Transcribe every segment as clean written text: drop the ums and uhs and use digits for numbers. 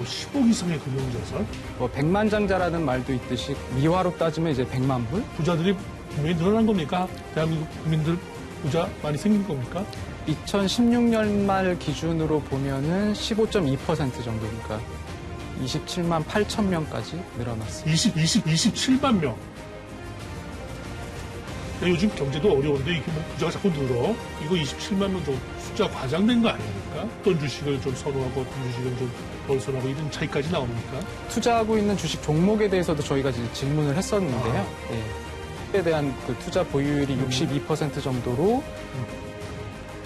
10억 이상의 금융자산? 100만장자라는 말도 있듯이 미화로 따지면 이제 100만 불? 부자들이 분명히 늘어난 겁니까? 대한민국 국민들 부자 많이 생긴 겁니까? 2016년 말 기준으로 보면은 15.2% 정도니까 27만 8천 명까지 늘어났습니다. 27만 명. 요즘 경제도 어려운데 이게 뭐 부자가 자꾸 늘어? 이거 27만 명 좀 숫자 과장된 거 아닙니까? 어떤 주식을 좀 선호하고 어떤 주식을 좀 덜 선호하고 이런 차이까지 나옵니까? 투자하고 있는 주식 종목에 대해서도 저희가 이제 질문을 했었는데요. 에 대한 그 투자 보유율이 62% 정도로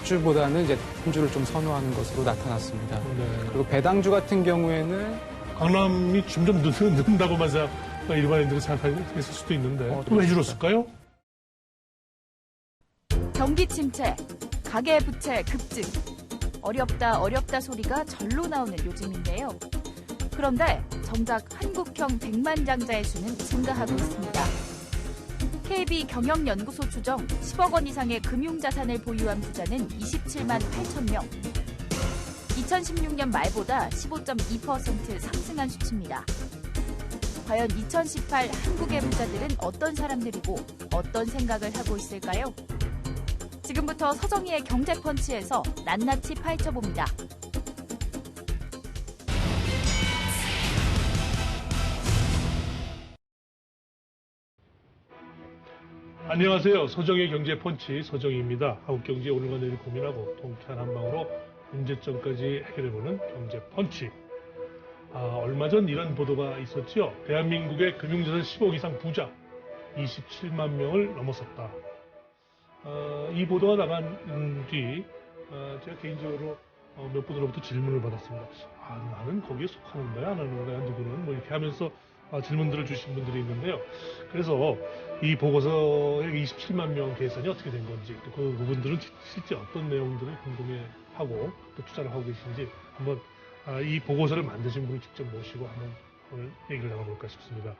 주보다는 이제 주를 좀 선호하는 것으로 나타났습니다. 네. 그리고 배당주 같은 경우에는 강남이 점점 는다고만 일반인들이 생각했을 수도 있는데 또 왜 줄었을까요? 경기 침체, 가계 부채 급증, 어렵다 소리가 절로 나오는 요즘인데요. 그런데 정작 한국형 백만장자의 수는 증가하고 있습니다. KB 경영연구소 추정 10억 원 이상의 금융자산을 보유한 부자는 27만 8천 명. 2016년 말보다 15.2% 상승한 수치입니다. 과연 2018 한국의 부자들은 어떤 사람들이고 어떤 생각을 하고 있을까요? 지금부터 서정희의 경제펀치에서 낱낱이 파헤쳐봅니다. 안녕하세요. 서정의 경제펀치 서정희입니다. 한국 경제 오늘과 내일 고민하고 통쾌한 한방으로 문제점까지 해결해보는 경제펀치. 얼마 전 이런 보도가 있었죠. 대한민국의 금융자산 10억 이상 부자 27만 명을 넘어섰다. 이 보도가 나간 뒤 제가 개인적으로 몇 분으로부터 질문을 받았습니다. 나는 거기에 속하는 거야? 안 하는 거야? 누구는? 뭐 이렇게 하면서 질문들을 주신 분들이 있는데요. 그래서 이 보고서의 27만 명 계산이 어떻게 된 건지, 또 그분들은 실제 어떤 내용들을 궁금해하고 또 투자를 하고 계신지 한번 이 보고서를 만드신 분을 직접 모시고 한번 오늘 얘기를 나눠볼까 싶습니다.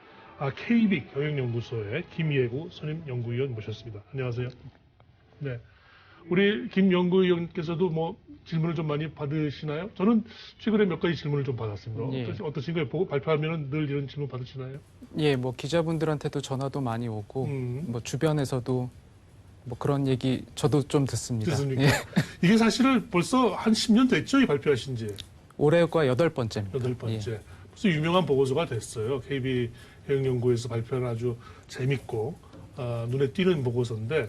KB 경영연구소의 김예구 선임연구위원 모셨습니다. 안녕하세요. 네. 우리 김 연구위원께서도 뭐 질문을 좀 많이 받으시나요? 저는 최근에 몇 가지 질문을 좀 받았습니다. 예. 어떠신가요? 보고 발표하면 늘 이런 질문 받으시나요? 예, 뭐 기자분들한테도 전화도 많이 오고 뭐 주변에서도 뭐 그런 얘기 저도 좀 듣습니다. 듣습니까? 예. 이게 사실은 벌써 한 10년 됐죠? 이 발표하신 지. 올해가 8번째입니다. 8번째. 예. 벌써 유명한 보고서가 됐어요. KB 경영연구에서 발표한 아주 재밌고 눈에 띄는 보고서인데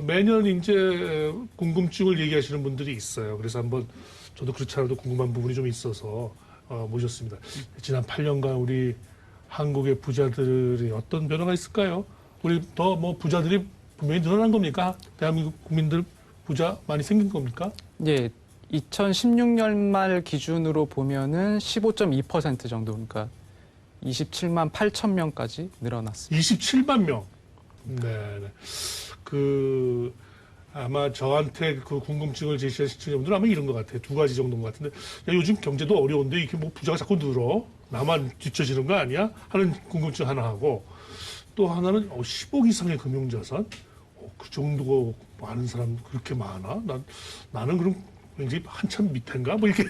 매년 이제 궁금증을 얘기하시는 분들이 있어요. 그래서 한번 저도 그렇지 않아도 궁금한 부분이 좀 있어서 모셨습니다. 지난 8년간 우리 한국의 부자들이 어떤 변화가 있을까요? 우리 더 뭐 부자들이 분명히 늘어난 겁니까? 대한민국 국민들 부자 많이 생긴 겁니까? 예. 2016년 말 기준으로 보면은 15.2% 정도, 그러니까 27만 8천 명까지 늘어났습니다. 27만 명. 네. 아마 저한테 그 궁금증을 제시한 시청자분들은 아마 이런 것 같아요. 두 가지 정도인 것 같은데, 야, 요즘 경제도 어려운데 이게 뭐 부자가 자꾸 늘어? 나만 뒤처지는 거 아니야? 하는 궁금증 하나 하고, 또 하나는 10억 이상의 금융자산? 그 정도가 많은 사람 그렇게 많아? 나는 그럼 굉장히 한참 밑인가? 뭐 이렇게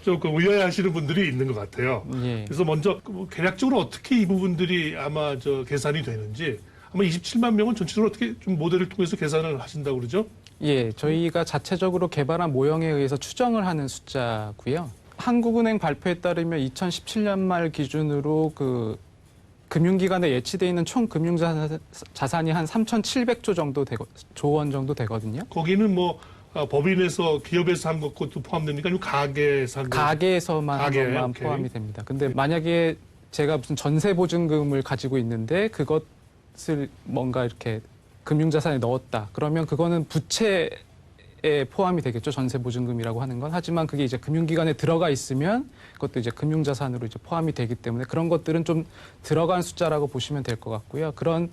조금 의아해하시는 분들이 있는 것 같아요. 예. 그래서 먼저 개략적으로 어떻게 이 부분들이 아마 계산이 되는지, 아마 27만 명은 전체적으로 어떻게 좀 모델을 통해서 계산을 하신다고 그러죠? 예, 저희가 자체적으로 개발한 모형에 의해서 추정을 하는 숫자고요. 한국은행 발표에 따르면 2017년 말 기준으로 그 금융기관에 예치돼 있는 총 금융자산이 한 3,700조 정도 조원 정도 되거든요. 거기는 뭐 법인에서 기업에서 한 것도 포함됩니까? 아니면 가게에서 한 것? 가게에서만 한 것만 오케이. 포함이 됩니다. 근데 만약에 제가 무슨 전세 보증금을 가지고 있는데 그것을 뭔가 이렇게 금융자산에 넣었다. 그러면 그거는 부채에 포함이 되겠죠. 전세 보증금이라고 하는 건. 하지만 그게 이제 금융기관에 들어가 있으면 그것도 이제 금융자산으로 이제 포함이 되기 때문에 그런 것들은 좀 들어간 숫자라고 보시면 될 것 같고요. 그런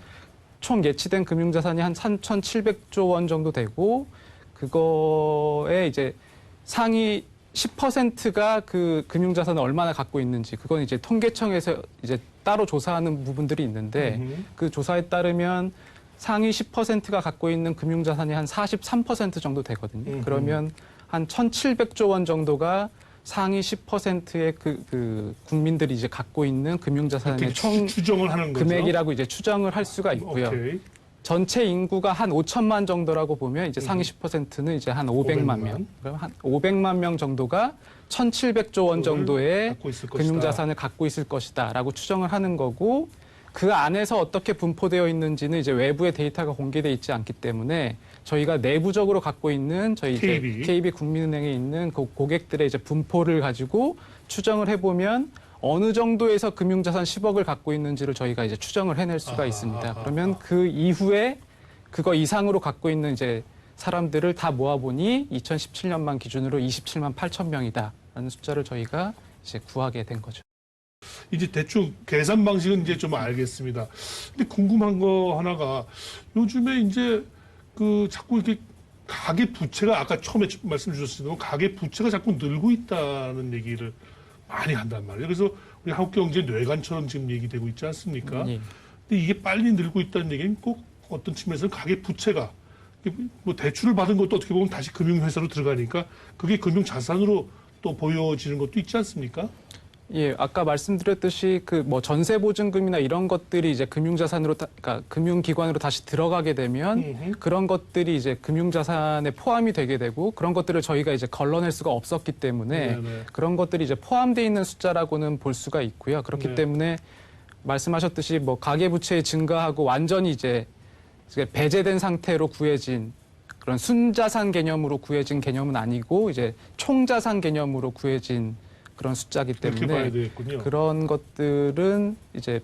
총 예치된 금융자산이 한 3,700조 원 정도 되고 그거에 이제 상위 10%가 그 금융자산을 얼마나 갖고 있는지 그건 이제 통계청에서 이제 따로 조사하는 부분들이 있는데 그 조사에 따르면 상위 10%가 갖고 있는 금융자산이 한 43% 정도 되거든요. 그러면 한 1,700조 원 정도가 상위 10%의 그 국민들이 이제 갖고 있는 금융자산의 총 추정을 하는 거죠. 금액이라고 이제 추정을 할 수가 있고요. 오케이. 전체 인구가 한 5천만 정도라고 보면 이제 상위 10%는 이제 한 500만 명. 그럼 한 500만 명 정도가 1,700조 원 정도의 갖고 있을 금융자산을 갖고 있을 것이다라고 추정을 하는 거고 그 안에서 어떻게 분포되어 있는지는 이제 외부의 데이터가 공개돼 있지 않기 때문에 저희가 내부적으로 갖고 있는 저희 이제 KB 국민은행에 있는 그 고객들의 이제 분포를 가지고 추정을 해보면 어느 정도에서 금융자산 10억을 갖고 있는지를 저희가 이제 추정을 해낼 수가 있습니다. 그러면 그 이후에 그거 이상으로 갖고 있는 이제 사람들을 다 모아보니 2017년만 기준으로 27만 8천 명이다라는 숫자를 저희가 이제 구하게 된 거죠. 이제 대충 계산 방식은 이제 좀 알겠습니다. 근데 궁금한 거 하나가 요즘에 이제 그 자꾸 이렇게 가계 부채가 아까 처음에 말씀 주셨을 때 가계 부채가 자꾸 늘고 있다는 얘기를 많이 한단 말이에요. 그래서 우리 한국경제 뇌관처럼 지금 얘기되고 있지 않습니까? 예. 근데 이게 빨리 늘고 있다는 얘기는 꼭 어떤 측면에서는 가계 부채가 뭐 대출을 받은 것도 어떻게 보면 다시 금융회사로 들어가니까 그게 금융자산으로 또 보여지는 것도 있지 않습니까? 예, 아까 말씀드렸듯이 그 뭐 전세 보증금이나 이런 것들이 이제 금융자산으로 그러니까 금융기관으로 다시 들어가게 되면 그런 것들이 이제 금융자산에 포함이 되게 되고 그런 것들을 저희가 이제 걸러낼 수가 없었기 때문에 네네. 그런 것들이 이제 포함되어 있는 숫자라고는 볼 수가 있고요. 그렇기 네. 때문에 말씀하셨듯이 뭐 가계부채 증가하고 완전히 이제 배제된 상태로 구해진 그런 순자산 개념으로 구해진 개념은 아니고 이제 총자산 개념으로 구해진 그런 숫자기 그렇게 봐야 때문에 되겠군요. 그런 것들은 이제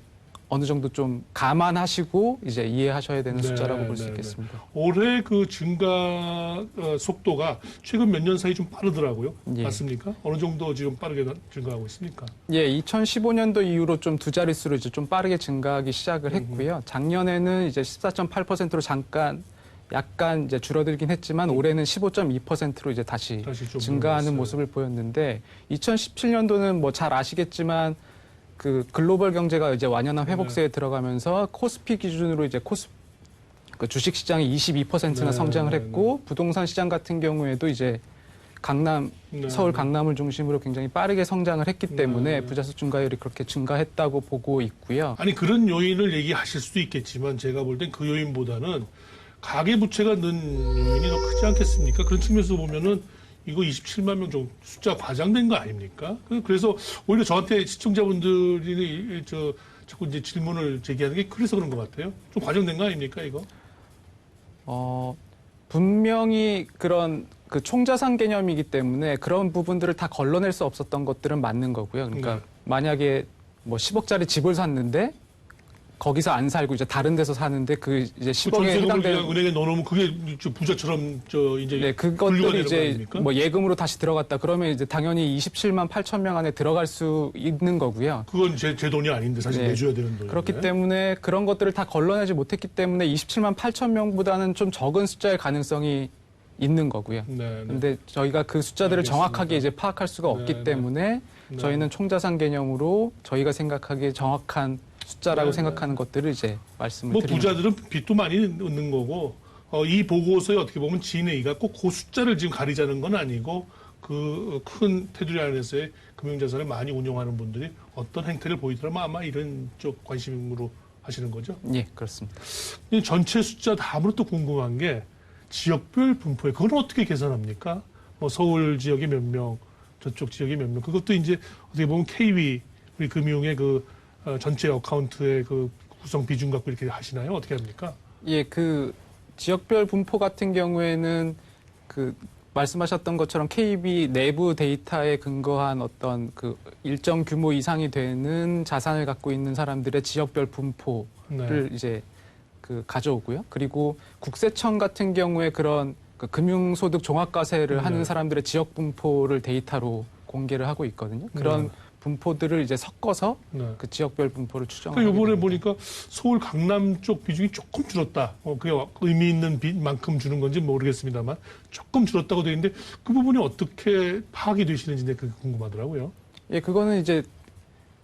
어느 정도 좀 감안하시고 이제 이해하셔야 되는 네, 숫자라고 볼 수 네, 있겠습니다. 올해 그 증가 속도가 최근 몇 년 사이 좀 빠르더라고요. 예. 맞습니까? 어느 정도 지금 빠르게 증가하고 있습니까? 예, 2015년도 이후로 좀 두 자릿수로 이제 좀 빠르게 증가하기 시작을 했고요. 작년에는 이제 14.8%로 잠깐 약간 이제 줄어들긴 했지만 올해는 15.2%로 이제 다시 좀 증가하는 늘어났어요. 모습을 보였는데 2017년도는 뭐 잘 아시겠지만 그 글로벌 경제가 이제 완연한 회복세에 들어가면서 코스피 기준으로 이제 그 주식 시장이 22%나 성장을 했고 부동산 시장 같은 경우에도 이제 서울 강남을 중심으로 굉장히 빠르게 성장을 했기 때문에 부자수 증가율이 그렇게 증가했다고 보고 있고요. 아니 그런 요인을 얘기하실 수도 있겠지만 제가 볼 땐 그 요인보다는 가계부채가 는 요인이 더 크지 않겠습니까? 그런 측면에서 보면은 이거 27만 명 정도 숫자 과장된 거 아닙니까? 그래서 오히려 저한테 시청자분들이 자꾸 이제 질문을 제기하는 게 그래서 그런 것 같아요. 좀 과장된 거 아닙니까 이거? 분명히 그런 그 총자산 개념이기 때문에 그런 부분들을 다 걸러낼 수 없었던 것들은 맞는 거고요. 그러니까 만약에 뭐 10억짜리 집을 샀는데 거기서 안 살고 이제 다른 데서 사는데 그 이제 10억에 해당되는 은행에 넣어놓으면 그게 부자처럼 이제 네, 그것들이 이제 뭐 예금으로 다시 들어갔다 그러면 이제 당연히 27만 8천 명 안에 들어갈 수 있는 거고요. 그건 제 돈이 아닌데 사실 네. 내줘야 되는 돈인데. 그렇기 때문에 그런 것들을 다 걸러내지 못했기 때문에 27만 8천 명보다는 좀 적은 숫자의 가능성이 있는 거고요. 그런데 저희가 그 숫자들을 알겠습니다. 정확하게 이제 파악할 수가 없기 때문에 저희는 총자산 개념으로 저희가 생각하기에 정확한 숫자라고 생각하는 것들을 이제 말씀을 드립니다. 부자들은 빚도 많이 얻는 거고 이 보고서에 어떻게 보면 진회의가 꼭 그 숫자를 지금 가리자는 건 아니고 그 큰 테두리 안에서의 금융자산을 많이 운용하는 분들이 어떤 행태를 보이더라면 아마 이런 쪽 관심으로 하시는 거죠? 예, 그렇습니다. 전체 숫자 다음으로 또 궁금한 게 지역별 분포에 그건 어떻게 계산합니까? 뭐 서울 지역에 몇 명, 저쪽 지역에 몇 명. 그것도 이제 어떻게 보면 KB 우리 금융의 그 전체 어카운트의 그 구성 비중 갖고 이렇게 하시나요? 어떻게 합니까? 예, 그 지역별 분포 같은 경우에는 그 말씀하셨던 것처럼 KB 내부 데이터에 근거한 어떤 그 일정 규모 이상이 되는 자산을 갖고 있는 사람들의 지역별 분포를 이제 그 가져오고요. 그리고 국세청 같은 경우에 그런 그 금융소득 종합과세를 하는 사람들의 지역 분포를 데이터로 공개를 하고 있거든요. 그런 분포들을 이제 섞어서 그 지역별 분포를 추정하게 그러니까 이번에 됩니다. 보니까 서울 강남 쪽 비중이 조금 줄었다. 그게 의미 있는 만큼 주는 건지 모르겠습니다만 조금 줄었다고 되어 있는데 그 부분이 어떻게 파악이 되시는지 그게 궁금하더라고요. 예, 그거는 이제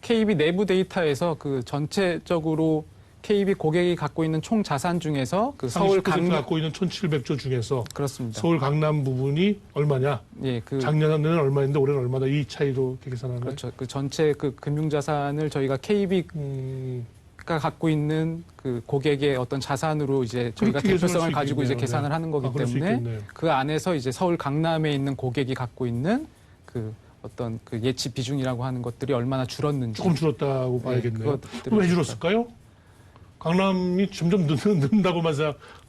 KB 내부 데이터에서 그 전체적으로 KB 고객이 갖고 있는 총 자산 중에서 그 서울 30% 강남 갖고 있는 1,700조 중에서 그렇습니다. 서울 강남 부분이 얼마냐? 예, 그 작년에는 얼마인데 올해는 얼마다 이 차이로 계산하나요? 그렇죠. 그 전체 그 금융 자산을 저희가 KB가 갖고 있는 그 고객의 어떤 자산으로 이제 저희가 그렇게 계산할 대표성을 수 가지고 이제 있겠네요. 계산을 네. 하는 거기 그럴 수 때문에 있겠네요. 그 안에서 이제 서울 강남에 있는 고객이 갖고 있는 그 어떤 그 예치 비중이라고 하는 것들이 얼마나 줄었는지 조금 줄었다고 봐야겠네요. 그것들을 왜 줄었을까요? 강남이 점점 는다고만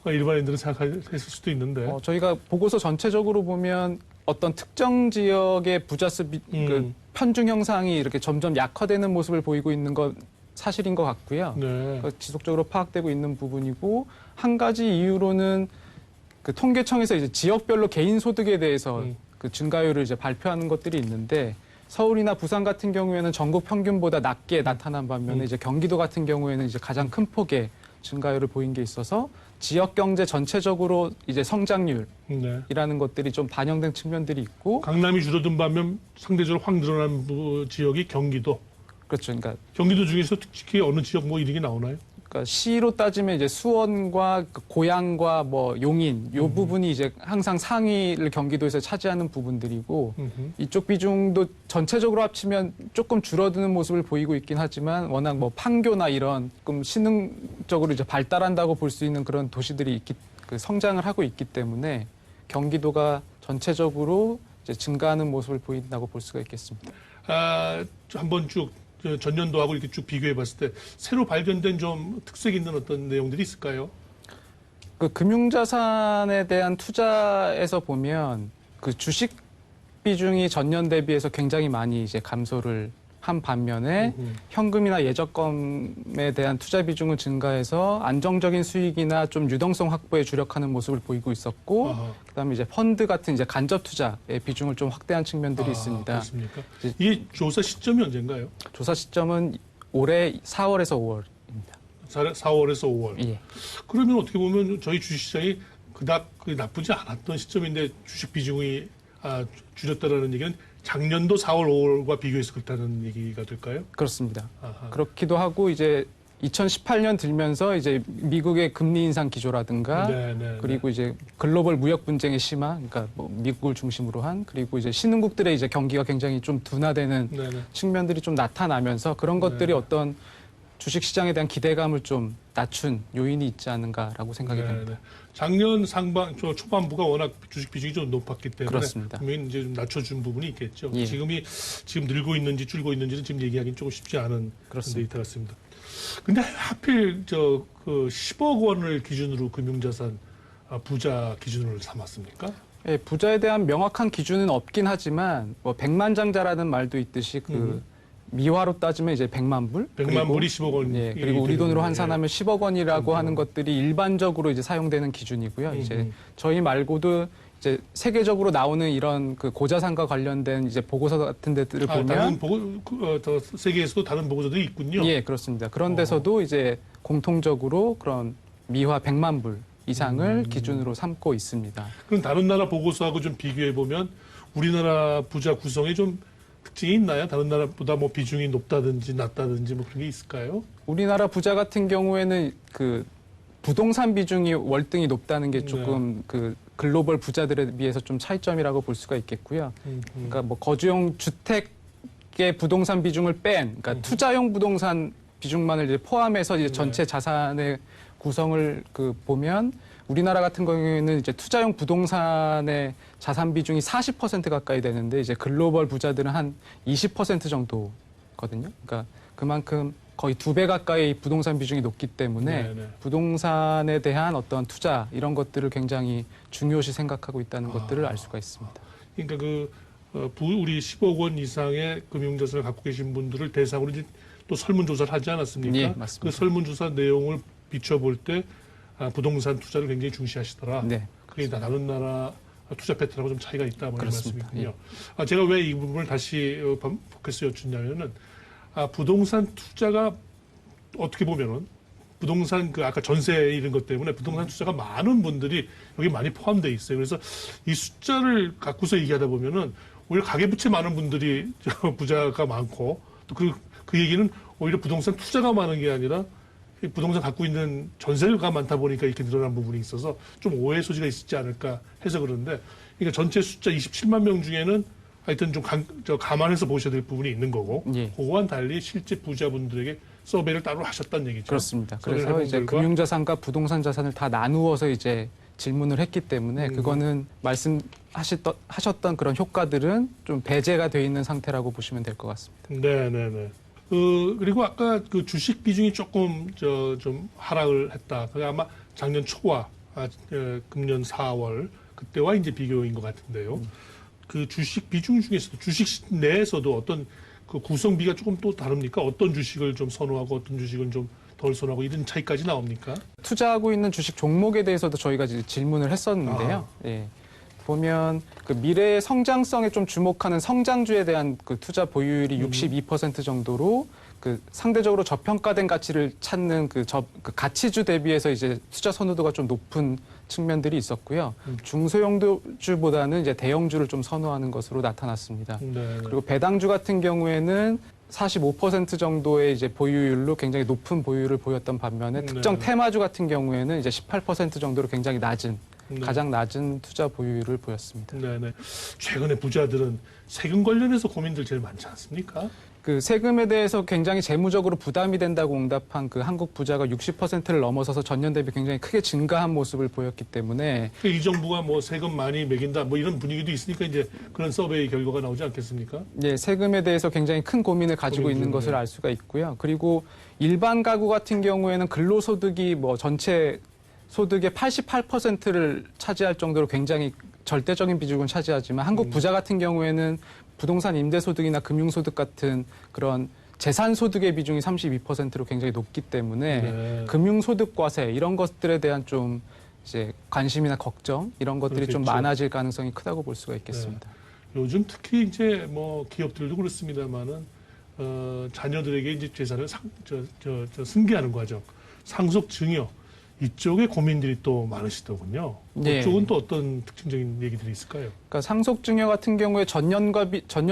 일반인들은 생각했을 수도 있는데. 저희가 보고서 전체적으로 보면 어떤 특정 지역의 부자수 그 편중 형상이 이렇게 점점 약화되는 모습을 보이고 있는 건 사실인 것 같고요. 네. 지속적으로 파악되고 있는 부분이고 한 가지 이유로는 그 통계청에서 이제 지역별로 개인 소득에 대해서 그 증가율을 이제 발표하는 것들이 있는데 서울이나 부산 같은 경우에는 전국 평균보다 낮게 나타난 반면에 이제 경기도 같은 경우에는 이제 가장 큰 폭의 증가율을 보인 게 있어서 지역 경제 전체적으로 이제 성장률이라는 네. 것들이 좀 반영된 측면들이 있고 강남이 줄어든 반면 상대적으로 확 늘어난 지역이 경기도. 그렇죠. 그러니까 경기도 중에서 특히 어느 지역 뭐 이런 게 나오나요? 시로 따지면 이제 수원과 그 고양과 뭐 용인 요 부분이 이제 항상 상위를 경기도에서 차지하는 부분들이고 이쪽 비중도 전체적으로 합치면 조금 줄어드는 모습을 보이고 있긴 하지만 워낙 뭐 판교나 이런 조금 신흥적으로 이제 발달한다고 볼 수 있는 그런 도시들이 그 성장을 하고 있기 때문에 경기도가 전체적으로 이제 증가하는 모습을 보인다고 볼 수가 있겠습니다. 한번 쭉 전년도하고 이렇게 쭉 비교해 봤을 때 새로 발견된 좀 특색 있는 어떤 내용들이 있을까요? 그 금융자산에 대한 투자에서 보면 그 주식 비중이 전년 대비해서 굉장히 많이 이제 감소를 한 반면에 현금이나 예적금에 대한 투자 비중은 증가해서 안정적인 수익이나 좀 유동성 확보에 주력하는 모습을 보이고 있었고, 그다음에 이제 펀드 같은 이제 간접 투자의 비중을 좀 확대한 측면들이 있습니다. 그렇습니까? 이 조사 시점이 언젠가요? 조사 시점은 올해 4월에서 5월입니다. 4월에서 5월. 예. 그러면 어떻게 보면 저희 주식시장이 그닥 나쁘지 않았던 시점인데 주식 비중이 줄였다라는 얘기는 작년도 4월, 5월과 비교해서 그렇다는 얘기가 될까요? 그렇습니다. 아하. 그렇기도 하고 이제 2018년 들면서 이제 미국의 금리 인상 기조라든가 그리고 이제 글로벌 무역 분쟁의 심화, 그러니까 뭐 미국을 중심으로 한 그리고 이제 신흥국들의 이제 경기가 굉장히 좀 둔화되는 측면들이 좀 나타나면서 그런 것들이 어떤 주식 시장에 대한 기대감을 좀 낮춘 요인이 있지 않은가라고 생각이 됩니다. 작년 초반부가 워낙 주식 비중이 좀 높았기 때문에 그렇습니다. 분명히 이제 좀 낮춰준 부분이 있겠죠. 예. 지금 늘고 있는지 줄고 있는지는 지금 얘기하기는 조금 쉽지 않은 그렇습니다. 데이터 같습니다. 근데 하필 그 10억 원을 기준으로 금융자산 부자 기준으로 삼았습니까? 예, 부자에 대한 명확한 기준은 없긴 하지만 뭐 백만장자라는 말도 있듯이 그 미화로 따지면 이제 100만 불, 100만 불이 10억 원. 예, 그리고 우리 돈으로 환산하면 10억 원이라고 하는 것들이 일반적으로 이제 사용되는 기준이고요. 이제 저희 말고도 이제 세계적으로 나오는 이런 그 고자산과 관련된 이제 보고서 같은 데들을 보면 더 세계에서도 다른 보고서들이 있군요. 예, 그렇습니다. 그런 데서도 이제 공통적으로 그런 미화 100만 불 이상을 기준으로 삼고 있습니다. 그럼 다른 나라 보고서하고 좀 비교해 보면 우리나라 부자 구성에 좀 특징이 있나요? 다른 나라보다 뭐 비중이 높다든지 낮다든지 뭐 그런 게 있을까요? 우리나라 부자 같은 경우에는 그 부동산 비중이 월등히 높다는 게 조금 그 글로벌 부자들에 비해서 좀 차이점이라고 볼 수가 있겠고요. 그러니까 뭐 거주용 주택의 부동산 비중을 그러니까 투자용 부동산 비중만을 이제 포함해서 이제 전체 자산의 구성을 그 보면 우리나라 같은 경우에는 이제 투자용 부동산의 자산 비중이 40% 가까이 되는데 이제 글로벌 부자들은 한 20% 정도거든요. 그러니까 그만큼 거의 2배 가까이 부동산 비중이 높기 때문에 부동산에 대한 어떤 투자 이런 것들을 굉장히 중요시 생각하고 있다는 것들을 알 수가 있습니다. 그러니까 우리 10억 원 이상의 금융자산을 갖고 계신 분들을 대상으로 이제 또 설문조사를 하지 않았습니까? 예, 맞습니다. 그 설문조사 내용을 비춰볼 때 부동산 투자를 굉장히 중시하시더라. 네. 그게 다른 나라 투자 패턴하고 좀 차이가 있다 뭐 이런 그렇습니다. 말씀이군요. 제가 왜 이 부분을 다시 포커스 여쭙냐면은 부동산 투자가 어떻게 보면은 부동산 아까 전세 이런 것 때문에 부동산 투자가 많은 분들이 여기 많이 포함되어 있어요. 그래서 이 숫자를 갖고서 얘기하다 보면은 오히려 가계부채 많은 분들이 부자가 많고 또 그 얘기는 오히려 부동산 투자가 많은 게 아니라 이 부동산 갖고 있는 전세가 많다 보니까 이렇게 늘어난 부분이 있어서 좀 오해 소지가 있지 않을까 해서 그러는데, 그러니까 전체 숫자 27만 명 중에는 하여튼 좀 감안해서 보셔야 될 부분이 있는 거고, 예. 그거와는 달리 실제 부자분들에게 서베이를 따로 하셨다는 얘기죠. 그렇습니다. 서베이를 그래서 해본 이제 결과 금융자산과 부동산 자산을 다 나누어서 이제 질문을 했기 때문에 그거는 말씀하셨던 그런 효과들은 좀 배제가 돼 있는 상태라고 보시면 될 것 같습니다. 네네네. 그리고 아까 그 주식 비중이 조금 좀 하락을 했다. 그게 아마 작년 초와 금년 4월 그때와 이제 비교인 것 같은데요. 그 주식 비중 중에서도 주식 내에서도 어떤 그 구성비가 조금 또 다릅니까? 어떤 주식을 좀 선호하고 어떤 주식은 좀 덜 선호하고 이런 차이까지 나옵니까? 투자하고 있는 주식 종목에 대해서도 저희가 이제 질문을 했었는데요. 예. 보면 그 미래의 성장성에 좀 주목하는 성장주에 대한 그 투자 보유율이 62% 정도로 그 상대적으로 저평가된 가치를 찾는 그 가치주 대비해서 이제 투자 선호도가 좀 높은 측면들이 있었고요. 중소형주보다는 이제 대형주를 좀 선호하는 것으로 나타났습니다. 네. 그리고 배당주 같은 경우에는 45% 정도의 이제 보유율로 굉장히 높은 보유율을 보였던 반면에 특정 테마주 같은 경우에는 이제 18% 정도로 굉장히 낮은 가장 낮은 투자 보유율을 보였습니다. 네네. 최근에 부자들은 세금 관련해서 고민들 제일 많지 않습니까? 그 세금에 대해서 굉장히 재무적으로 부담이 된다고 응답한 그 한국 부자가 60%를 넘어서서 전년 대비 굉장히 크게 증가한 모습을 보였기 때문에 이 정부가 뭐 세금 많이 매긴다 뭐 이런 분위기도 있으니까 이제 그런 서베이 결과가 나오지 않겠습니까? 예, 세금에 대해서 굉장히 큰 고민을 가지고 있는 것을 알 수가 있고요. 그리고 일반 가구 같은 경우에는 근로소득이 뭐 전체 소득의 88%를 차지할 정도로 굉장히 절대적인 비중을 차지하지만 한국 부자 같은 경우에는 부동산 임대소득이나 금융소득 같은 그런 재산소득의 비중이 32%로 굉장히 높기 때문에 금융소득 과세 이런 것들에 대한 좀 이제 관심이나 걱정 이런 것들이 그렇겠죠. 좀 많아질 가능성이 크다고 볼 수가 있겠습니다. 요즘 특히 이제 뭐 기업들도 그렇습니다만은 자녀들에게 이제 재산을 승계하는 과정, 상속 증여 이쪽에 고민들이 또 많으시더군요. 네. 그쪽은 또 어떤 특징적인 얘기들이 있을까요? 그러니까 상속 증여 같은 경우에 전년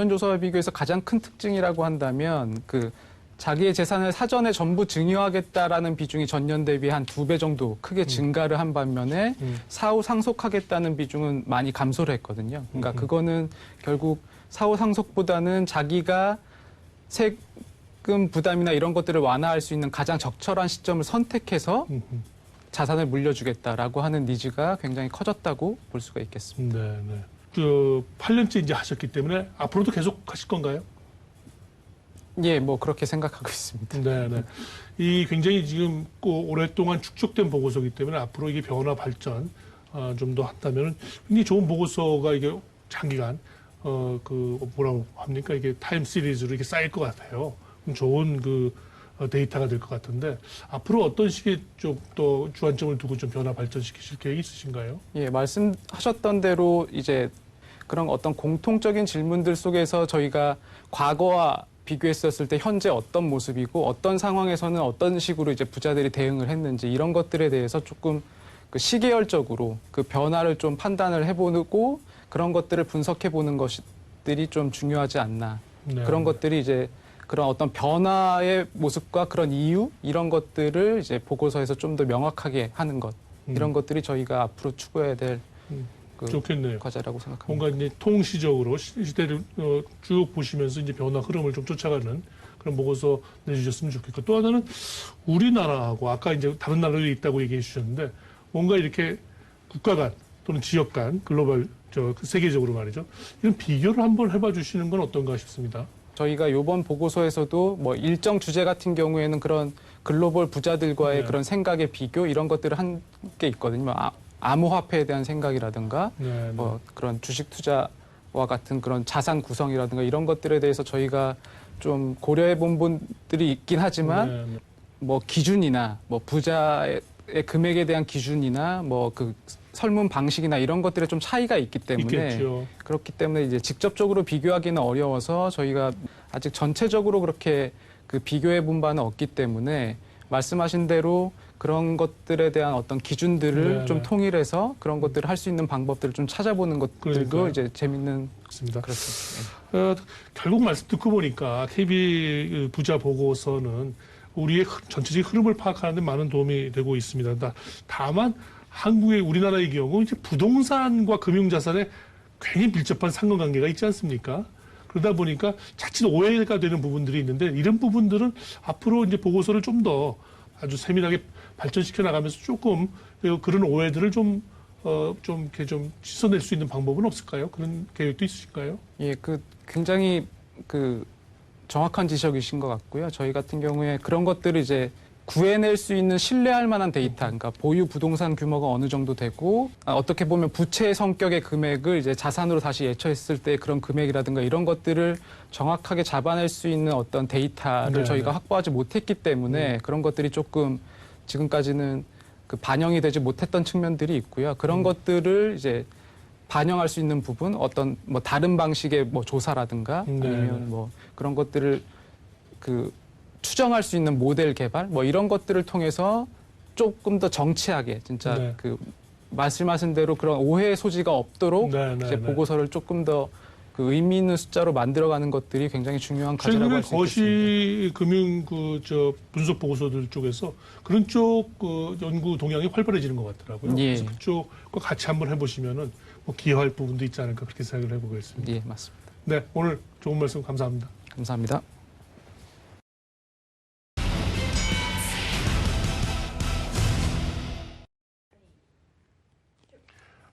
조사와 비교해서 가장 큰 특징이라고 한다면 그 자기의 재산을 사전에 전부 증여하겠다라는 비중이 전년 대비 한 2배 정도 크게 증가를 한 반면에 사후 상속하겠다는 비중은 많이 감소를 했거든요. 그러니까 그거는 결국 사후 상속보다는 자기가 세금 부담이나 이런 것들을 완화할 수 있는 가장 적절한 시점을 선택해서 자산을 물려주겠다라고 하는 니즈가 굉장히 커졌다고 볼 수가 있겠습니다. 네. 8년째 이제 하셨기 때문에 앞으로도 계속 하실 건가요? 예, 뭐 그렇게 생각하고 있습니다. 네. 이 굉장히 지금 오랫동안 축적된 보고서이기 때문에 앞으로 이게 변화 발전 좀 더 한다면 굉장히 좋은 보고서가 이게 장기간 뭐라고 합니까? 이게 타임 시리즈로 이렇게 쌓일 것 같아요. 좋은 데이터가 될 것 같은데 앞으로 어떤 식의 좀 또 주안점을 두고 좀 변화 발전시키실 계획이 있으신가요? 예, 말씀하셨던 대로 이제 그런 어떤 공통적인 질문들 속에서 저희가 과거와 비교했었을 때 현재 어떤 모습이고 어떤 상황에서는 어떤 식으로 이제 부자들이 대응을 했는지 이런 것들에 대해서 조금 그 시계열적으로 그 변화를 좀 판단을 해보고 그런 것들을 분석해보는 것들이 좀 중요하지 않나. 네. 그런 것들이 이제 그런 어떤 변화의 모습과 그런 이유 이런 것들을 이제 보고서에서 좀 더 명확하게 하는 것 이런 것들이 저희가 앞으로 추구해야 될 좋겠네요. 과제라고 생각합니다. 뭔가 이제 통시적으로 시대를 쭉 보시면서 이제 변화 흐름을 좀 쫓아가는 그런 보고서 내주셨으면 좋겠고 또 하나는 우리나라하고 아까 이제 다른 나라들이 있다고 얘기해 주셨는데 뭔가 이렇게 국가 간 또는 지역 간 글로벌 세계적으로 말이죠 이런 비교를 한번 해봐 주시는 건 어떤가 싶습니다. 저희가 이번 보고서에서도 뭐 일정 주제 같은 경우에는 그런 글로벌 부자들과의 그런 생각의 비교 이런 것들을 한 게 있거든요. 뭐 암호화폐에 대한 생각이라든가 뭐 그런 주식 투자와 같은 그런 자산 구성이라든가 이런 것들에 대해서 저희가 좀 고려해 본 분들이 있긴 하지만 뭐 기준이나 뭐 부자의 금액에 대한 기준이나 뭐 그 설문 방식이나 이런 것들에 좀 차이가 있기 때문에 있겠죠. 그렇기 때문에 이제 직접적으로 비교하기는 어려워서 저희가 아직 전체적으로 그렇게 그 비교해 본 바는 없기 때문에 말씀하신 대로 그런 것들에 대한 어떤 기준들을 좀 통일해서 그런 것들을 할 수 있는 방법들을 좀 찾아보는 것들도 그러니까요. 이제 재밌는 그렇습니다. 그렇습니다. 결국 말씀 듣고 보니까 KB 부자 보고서는 우리의 전체적인 흐름을 파악하는 데 많은 도움이 되고 있습니다. 다만 우리나라의 경우 이제 부동산과 금융자산에 굉장히 밀접한 상관관계가 있지 않습니까? 그러다 보니까 자칫 오해가 되는 부분들이 있는데 이런 부분들은 앞으로 이제 보고서를 좀 더 아주 세밀하게 발전시켜 나가면서 조금 그런 오해들을 좀 이렇게 좀 씻어낼 수 있는 방법은 없을까요? 그런 계획도 있으실까요? 예, 굉장히 정확한 지적이신 것 같고요. 저희 같은 경우에 그런 것들을 이제 구해낼 수 있는 신뢰할 만한 데이터, 그러니까 보유 부동산 규모가 어느 정도 되고, 어떻게 보면 부채 성격의 금액을 이제 자산으로 다시 예처했을 때 그런 금액이라든가 이런 것들을 정확하게 잡아낼 수 있는 어떤 데이터를 저희가 확보하지 못했기 때문에 그런 것들이 조금 지금까지는 반영이 되지 못했던 측면들이 있고요. 그런 것들을 이제 반영할 수 있는 부분, 어떤 다른 방식의 조사라든가 아니면 그런 것들을 추정할 수 있는 모델 개발 이런 것들을 통해서 조금 더 정치하게 진짜 말씀하신 대로 그런 오해의 소지가 없도록 이제 보고서를 조금 더 의미 있는 숫자로 만들어가는 것들이 굉장히 중요한 과제라고 할 수 있겠습니다. 거시 금융 분석 보고서들 쪽에서 그런 쪽 연구 동향이 활발해지는 것 같더라고요. 예. 그래서 그쪽과 같이 한번 해보시면은 기여할 부분도 있지 않을까 그렇게 생각을 해보겠습니다. 예, 맞습니다. 네, 오늘 좋은 말씀 감사합니다. 감사합니다.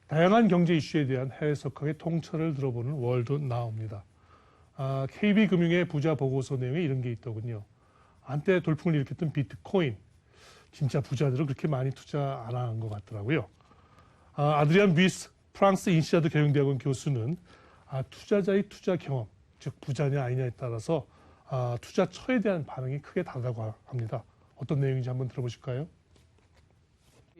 다양한 경제 이슈에 대한 해외 석학의 통찰을 들어보는 월드 나우입니다. KB금융의 부자 보고서 내용에 이런 게 있더군요. 한때 돌풍을 일으켰던 비트코인. 진짜 부자들은 그렇게 많이 투자 안 한 것 같더라고요. 아드리안 비스 프랑스 인시아드 경영대학원 교수는 투자자의 투자 경험, 즉 부자냐 아니냐에 따라서 투자처에 대한 반응이 크게 다르다고 합니다. 어떤 내용인지 한번 들어보실까요?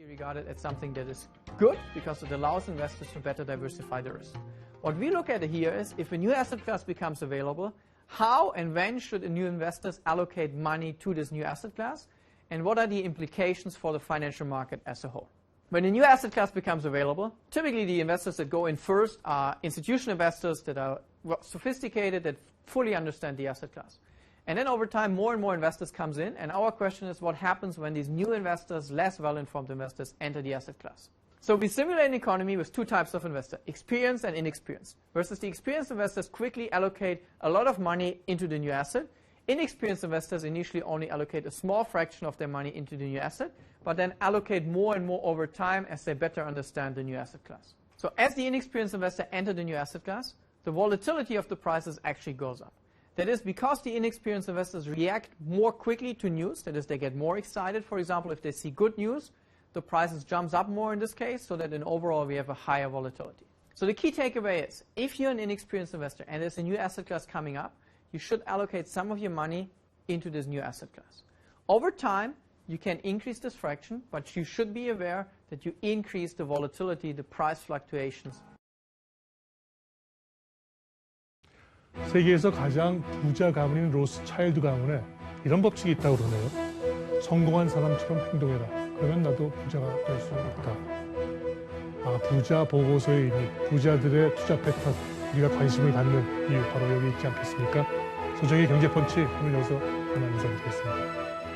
Regarded as something that is good because it allows investors to better diversify the risk. What we look at here is if a new asset class becomes available, how and when should new investors allocate money to this new asset class, and what are the implications for the financial market as a whole. When a new asset class becomes available, typically the investors that go in first are institutional investors that are sophisticated, that fully understand the asset class. And then over time, more and more investors comes in, and our question is what happens when these new investors, less well-informed investors, enter the asset class. So we simulate an economy with two types of investor, experienced and inexperienced, versus the experienced investors quickly allocate a lot of money into the new asset. Inexperienced investors initially only allocate a small fraction of their money into the new asset, but then allocate more and more over time as they better understand the new asset class. So as the inexperienced investor enter the new asset class, the volatility of the prices actually goes up. That is because the inexperienced investors react more quickly to news. That is, they get more excited. For example, if they see good news, the prices jumps up more in this case, so that in overall we have a higher volatility. So the key takeaway is, if you're an inexperienced investor and there's a new asset class coming up, you should allocate some of your money into this new asset class. Over time, you can increase this fraction, but you should be aware that you increase the volatility, the price fluctuations. 세계에서 가장 부자 가문인 로스차일드 가문에 이런 법칙이 있다고 그러네요. 성공한 사람처럼 행동해라. 그러면 나도 부자가 될 수 있다. 부자 보고서의 의미, 부자들의 투자 패턴, 우리가 관심을 갖는 이유 바로 여기 있지 않겠습니까? 소정의 경제펀치 오늘 여기서 그만 인사드리겠습니다.